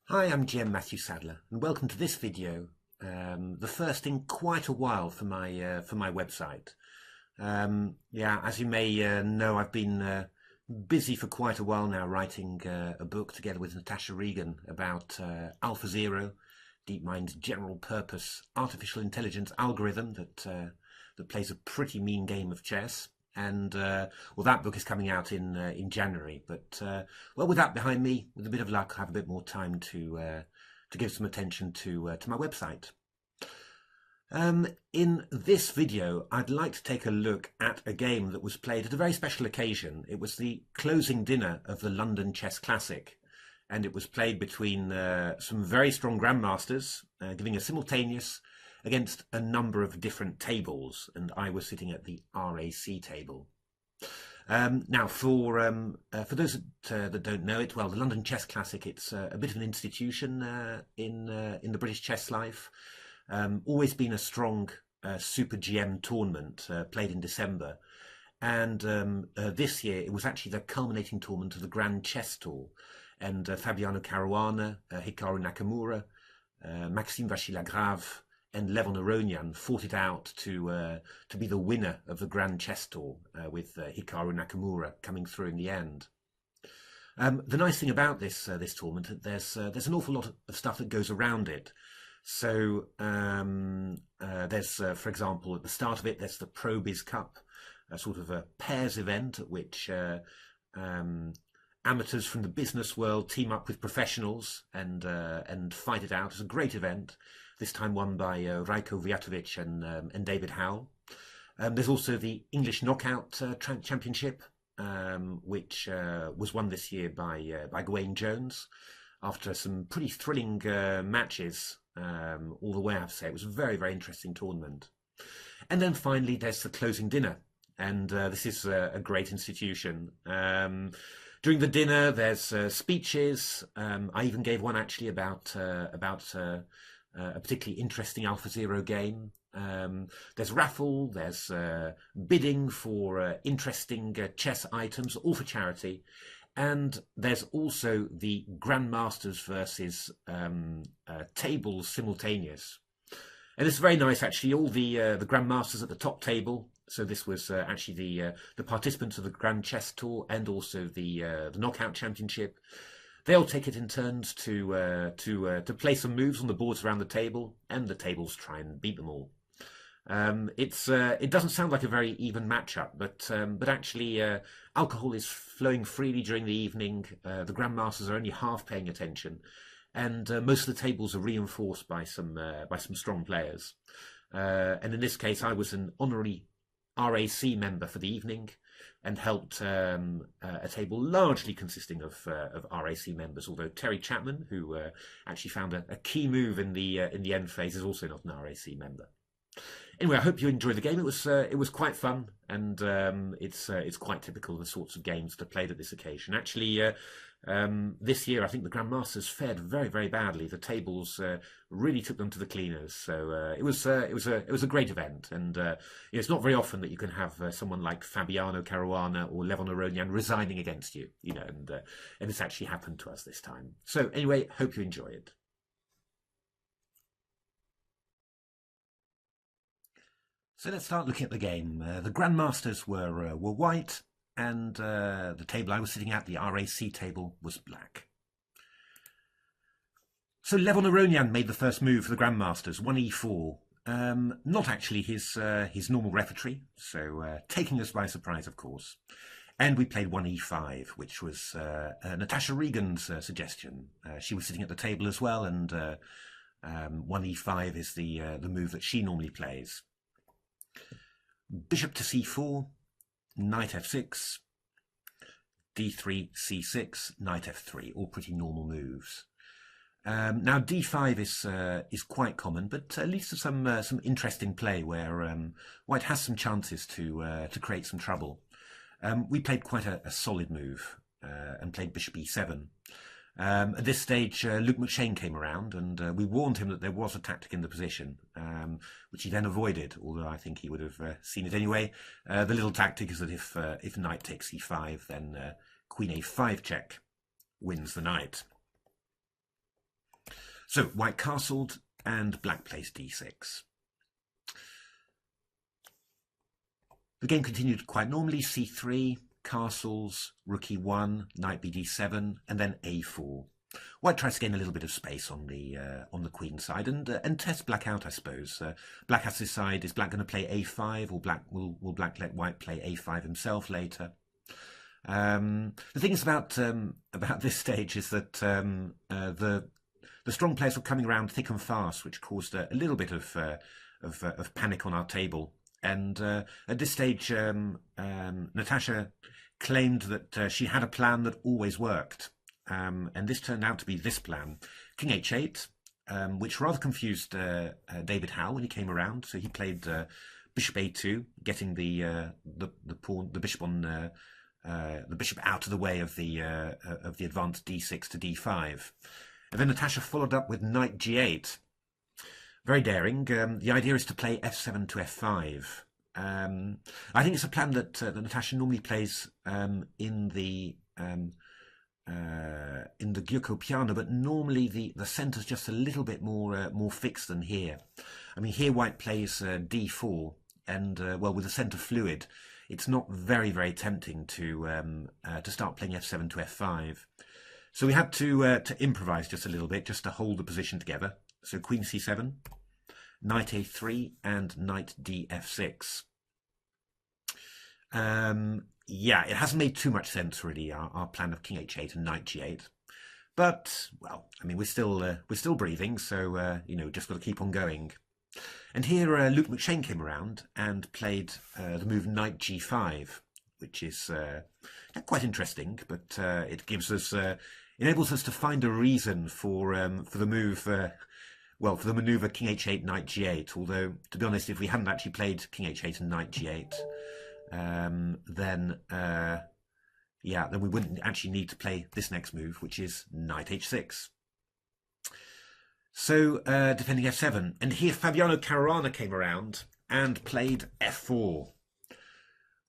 Hi, I'm GM Matthew Sadler, and welcome to this video, the first in quite a while for my website. Yeah, as you may know, I've been busy for quite a while now writing a book together with Natasha Regan about AlphaZero, DeepMind's general-purpose artificial intelligence algorithm that plays a pretty mean game of chess. And well, that book is coming out in January. But well, with that behind me, with a bit of luck, I have a bit more time to give some attention to my website. In this video, I'd like to take a look at a game that was played at a very special occasion. It was the closing dinner of the London Chess Classic, and it was played between some very strong grandmasters, giving a simultaneous against a number of different tables, and I was sitting at the RAC table. Now, for those that don't know it, well, the London Chess Classic, it's a bit of an institution in the British chess life. Always been a strong Super GM tournament played in December, and this year it was actually the culminating tournament of the Grand Chess Tour, and Fabiano Caruana, Hikaru Nakamura, Maxime Vachier-Lagrave, and Levon Aronian fought it out to be the winner of the Grand Chess Tour, with Hikaru Nakamura coming through in the end. The nice thing about this tournament, there's an awful lot of stuff that goes around it. So there's, for example, at the start of it, there's the Pro Biz Cup, a sort of a pairs event at which amateurs from the business world team up with professionals and fight it out. It's a great event. This time won by Rajko Vjatovic and David Howell. There's also the English Knockout Championship, which was won this year by Gawain Jones after some pretty thrilling matches all the way, I have to say. It was a very, very interesting tournament. And then finally, there's the closing dinner, and this is a great institution. During the dinner, there's speeches. I even gave one actually about a particularly interesting AlphaZero game. There's raffle, there's bidding for interesting chess items, all for charity. And there's also the Grandmasters versus tables simultaneous. And it's very nice, actually. All the Grandmasters at the top table. So this was actually the participants of the Grand Chess Tour and also the Knockout Championship. They'll take it in turns to play some moves on the boards around the table, and the tables try and beat them all. It doesn't sound like a very even matchup, but actually alcohol is flowing freely during the evening. The grandmasters are only half paying attention, and most of the tables are reinforced by some strong players. And in this case, I was an honorary RAC member for the evening, and helped a table largely consisting of RAC members. Although Terry Chapman, who actually found a key move in the end phase, is also not an RAC member. Anyway, I hope you enjoyed the game. It was quite fun, and it's quite typical of the sorts of games that are played at this occasion. Actually, this year I think the Grandmasters fared very, very badly. The tables really took them to the cleaners. So it was a great event, and it's not very often that you can have someone like Fabiano Caruana or Levon Aronian resigning against you, and it's actually happened to us this time. So anyway, hope you enjoy it. So let's start looking at the game. The Grandmasters were white, and the table I was sitting at, the RAC table, was black. So Levon Aronian made the first move for the Grandmasters, 1e4. Not actually his normal repertory, so taking us by surprise, of course. And we played 1e5, which was Natasha Regan's suggestion. She was sitting at the table as well, and 1e5 is the move that she normally plays. Bishop to c4, knight f6, d3, c6, knight f3, all pretty normal moves. Now d5 is quite common, but leads to some interesting play where white has some chances to create some trouble. We played quite a solid move and played bishop e7. At this stage, Luke McShane came around, and we warned him that there was a tactic in the position, which he then avoided, although I think he would have seen it anyway. The little tactic is that if knight takes e5, then queen a5 check wins the knight. So white castled and black plays d6. The game continued quite normally. c3, castles, rook e1, knight bd7, and then a4. White tries to gain a little bit of space on the queen side and test black out, I suppose. Black has to decide: is black going to play a5, or will black let white play a5 himself later? The thing is about this stage is that the strong players were coming around thick and fast, which caused a little bit of panic on our table. And at this stage, Natasha claimed that she had a plan that always worked. And this turned out to be this plan: King h8, which rather confused David Howe when he came around. So he played Bishop a2, getting the bishop out of the way of the advanced d6 to d5. And then Natasha followed up with knight g8. Very daring. The idea is to play f7 to f5. I think it's a plan that Natasha normally plays in the Gyuko piano, but normally the centre's just a little bit more fixed than here. I mean, here white plays d4, and well, with the centre fluid, it's not very, very tempting to start playing f7 to f5. So we had to improvise just a little bit, just to hold the position together. So queen c7, knight a3, and knight df6. Yeah, it hasn't made too much sense really, our plan of king h8 and knight g8. But well, I mean, we're still breathing, so you know, just got to keep on going. And here Luke McShane came around and played the move knight g5, which is quite interesting, but it gives us enables us to find a reason for the move. Well, for the maneuver king h8, knight g8. Although, to be honest, if we hadn't actually played king h8 and knight g8, then we wouldn't actually need to play this next move, which is knight h6. So defending f7, and here Fabiano Caruana came around and played f4,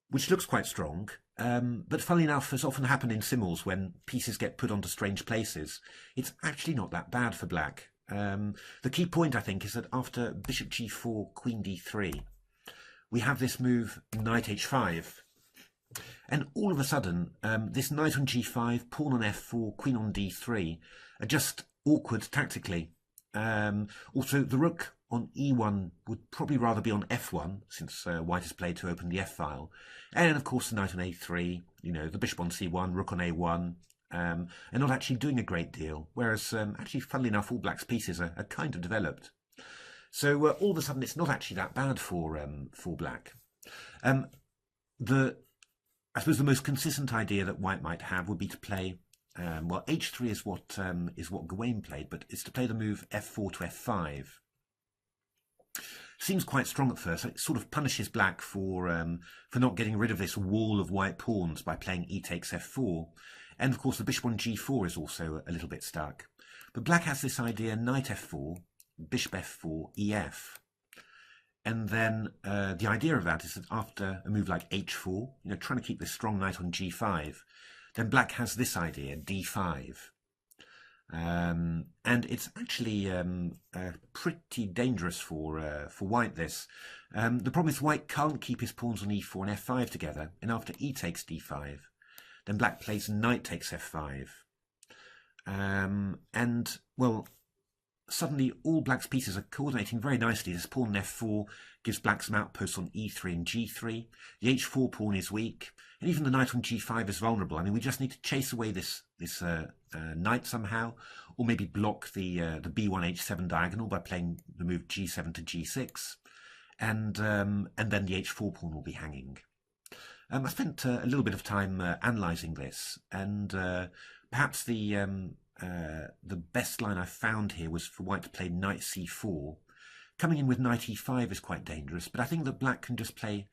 which looks quite strong. But funnily enough, as often happened in simuls when pieces get put onto strange places, it's actually not that bad for black. The key point, I think, is that after bishop g4, queen d3, we have this move knight h5. And all of a sudden, this knight on g5, pawn on f4, queen on d3 are just awkward tactically. Also, the rook on e1 would probably rather be on f1, since white has played to open the f-file. And of course, the knight on a3, you know, the bishop on c1, rook on a1, and not actually doing a great deal. Whereas, actually, funnily enough, all black's pieces are kind of developed. So all of a sudden, it's not actually that bad for black. I suppose the most consistent idea that white might have would be to play. Well, h3 is what Gawain played, but it's to play the move f4 to f5. Seems quite strong at first. It sort of punishes black for not getting rid of this wall of white pawns by playing e takes f4, and of course the bishop on g4 is also a little bit stuck. But black has this idea: knight f4, bishop f4, ef. And then the idea of that is that after a move like h4, you know, trying to keep this strong knight on g5, then black has this idea, d5. And it's actually pretty dangerous for white, this. The problem is white can't keep his pawns on e4 and f5 together, and after e takes d5, then black plays knight takes f5. And, well, suddenly all black's pieces are coordinating very nicely. This pawn on f4 gives black some outposts on e3 and g3. The h4 pawn is weak, and even the knight on g5 is vulnerable. I mean, we just need to chase away this knight somehow, or maybe block the b1 h7 diagonal by playing the move g7 to g6, and then the h4 pawn will be hanging. I spent a little bit of time analysing this, and perhaps the best line I found here was for white to play knight c4. Coming in with knight e5 is quite dangerous, but I think that black can just play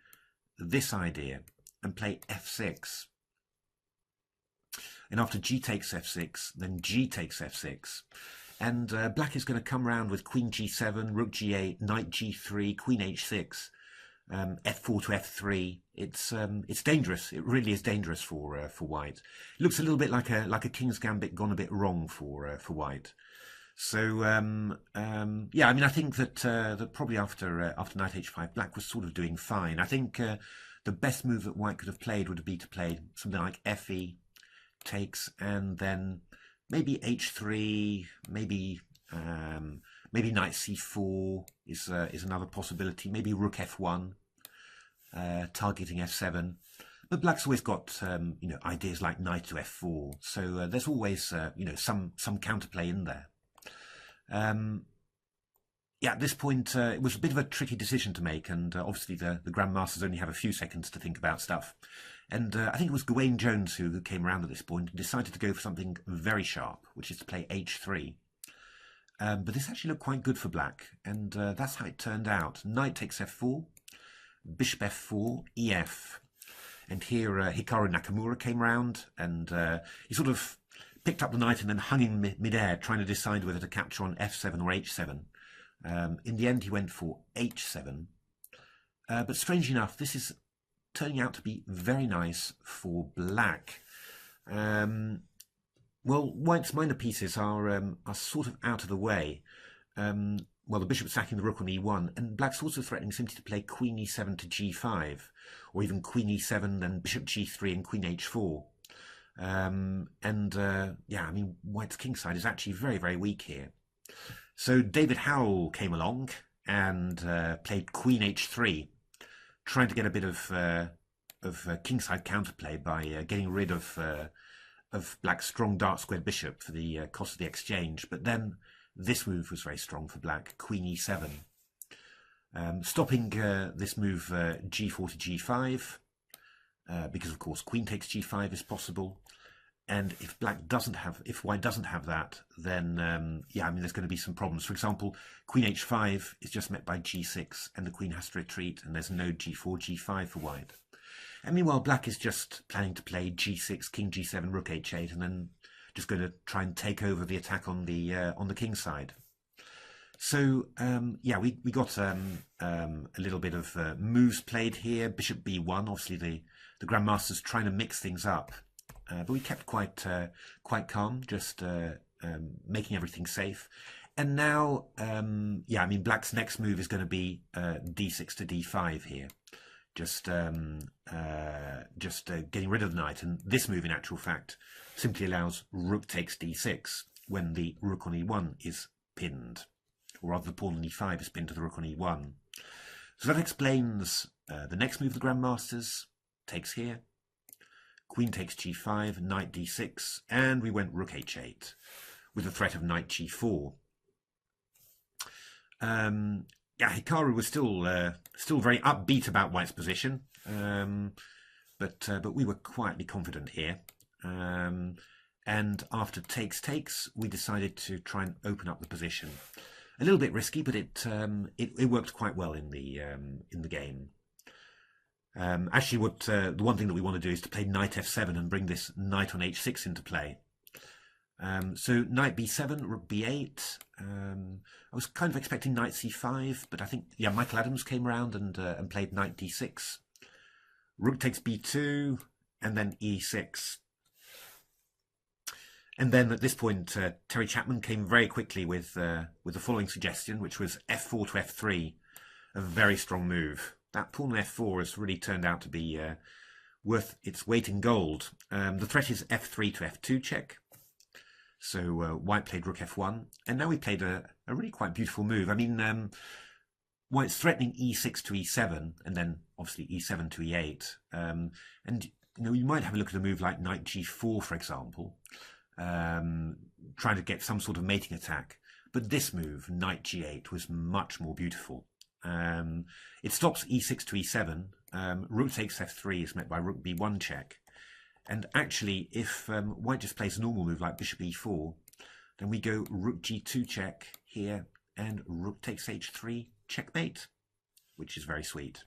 this idea and play f6. And after g takes f6, then g takes f6. And black is going to come around with queen g7, rook g8, knight g3, queen h6, f4 to f3. It's dangerous. It really is dangerous for white. It looks a little bit like a king's gambit gone a bit wrong for white. So yeah, I mean, I think that that probably after knight h5, black was sort of doing fine. I think the best move that white could have played would be to play something like fe takes, and then maybe h3, maybe knight c4 is another possibility. Maybe rook f1, targeting f7. But black's always got ideas like knight to f4. So there's always some counterplay in there. Yeah, at this point, it was a bit of a tricky decision to make, and obviously the grandmasters only have a few seconds to think about stuff. And I think it was Gawain Jones who came around at this point and decided to go for something very sharp, which is to play h3. But this actually looked quite good for black, and that's how it turned out. Knight takes f4, bishop f4, ef. And here Hikaru Nakamura came round, and he sort of picked up the knight and then hung in mid-air, trying to decide whether to capture on f7 or h7. In the end, he went for h7. But strange enough, this is turning out to be very nice for black. Well, white's minor pieces are sort of out of the way. Well, the bishop's sacking the rook on e1, and black's also threatening simply to play queen e7 to g5, or even queen e7, then bishop g3 and queen h4. Yeah, I mean, white's kingside is actually very, very weak here. So David Howell came along and played queen h3, trying to get a bit of kingside counterplay by getting rid of black's strong dark squared bishop for the cost of the exchange. But then this move was very strong for black, queen e7, stopping this move g4 to g5, because of course queen takes g5 is possible. And if white doesn't have that, then yeah, I mean, there's going to be some problems. For example, queen h5 is just met by g6, and the queen has to retreat, and there's no g4, g5 for white. And meanwhile, black is just planning to play g6, king g7, rook h8, and then just going to try and take over the attack on the king side. So yeah, we got a little bit of moves played here. Bishop b1. Obviously, the grandmaster's trying to mix things up. But we kept quite calm, just making everything safe. And now, yeah, I mean, black's next move is going to be d6 to d5 here, just getting rid of the knight. And this move, in actual fact, simply allows rook takes d6 when the rook on e1 is pinned, or rather the pawn on e5 is pinned to the rook on e1. So that explains the next move the grandmasters. Takes here. Queen takes g5, knight d6, and we went rook h8 with the threat of knight g4. Yeah, Hikaru was still very upbeat about white's position, but we were quietly confident here. And after takes, we decided to try and open up the position. A little bit risky, but it worked quite well in the game. Actually, the one thing that we want to do is to play knight f7 and bring this knight on h6 into play. So knight b7, rook b8. I was kind of expecting knight c5, but I think, yeah, Michael Adams came around and played knight d6. Rook takes b2, and then e6. And then at this point, Terry Chapman came very quickly with the following suggestion, which was f4 to f3, a very strong move. That pawn on f4 has really turned out to be worth its weight in gold. The threat is f3 to f2 check. So white played rook f1, and now we played a really quite beautiful move. I mean, white's threatening e6 to e7, and then obviously e7 to e8. And you might have a look at a move like knight g4, for example, trying to get some sort of mating attack. But this move, knight g8, was much more beautiful. It stops e6 to e7. Rook takes f3 is met by rook b1 check. And actually, if white just plays a normal move like bishop e4, then we go rook g2 check here, and rook takes h3 checkmate, which is very sweet.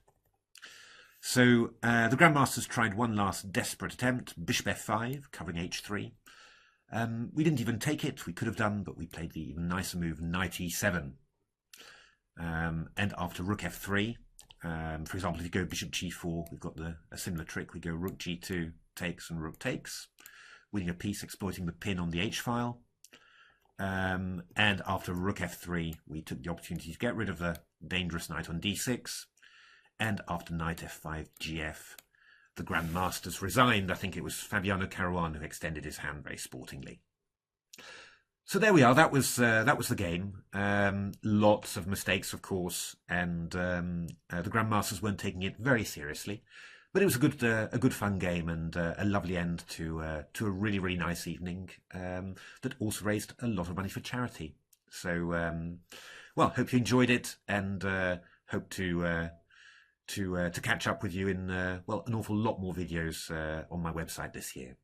So the grandmasters tried one last desperate attempt, bishop f5, covering h3. We didn't even take it. We could have done, but we played the even nicer move, knight e7. And after rook f3, for example, if you go bishop g4, we've got a similar trick. We go rook g2 takes and rook takes, winning a piece, exploiting the pin on the h-file. And after rook f3, we took the opportunity to get rid of the dangerous knight on d6. And after knight f5, gf, the grandmasters resigned. I think it was Fabiano Caruana who extended his hand very sportingly. So there we are. That was the game. Lots of mistakes, of course, and the grandmasters weren't taking it very seriously. But it was a good fun game and a lovely end to a really, really nice evening that also raised a lot of money for charity. So, well, hope you enjoyed it, and hope to catch up with you in well, an awful lot more videos on my website this year.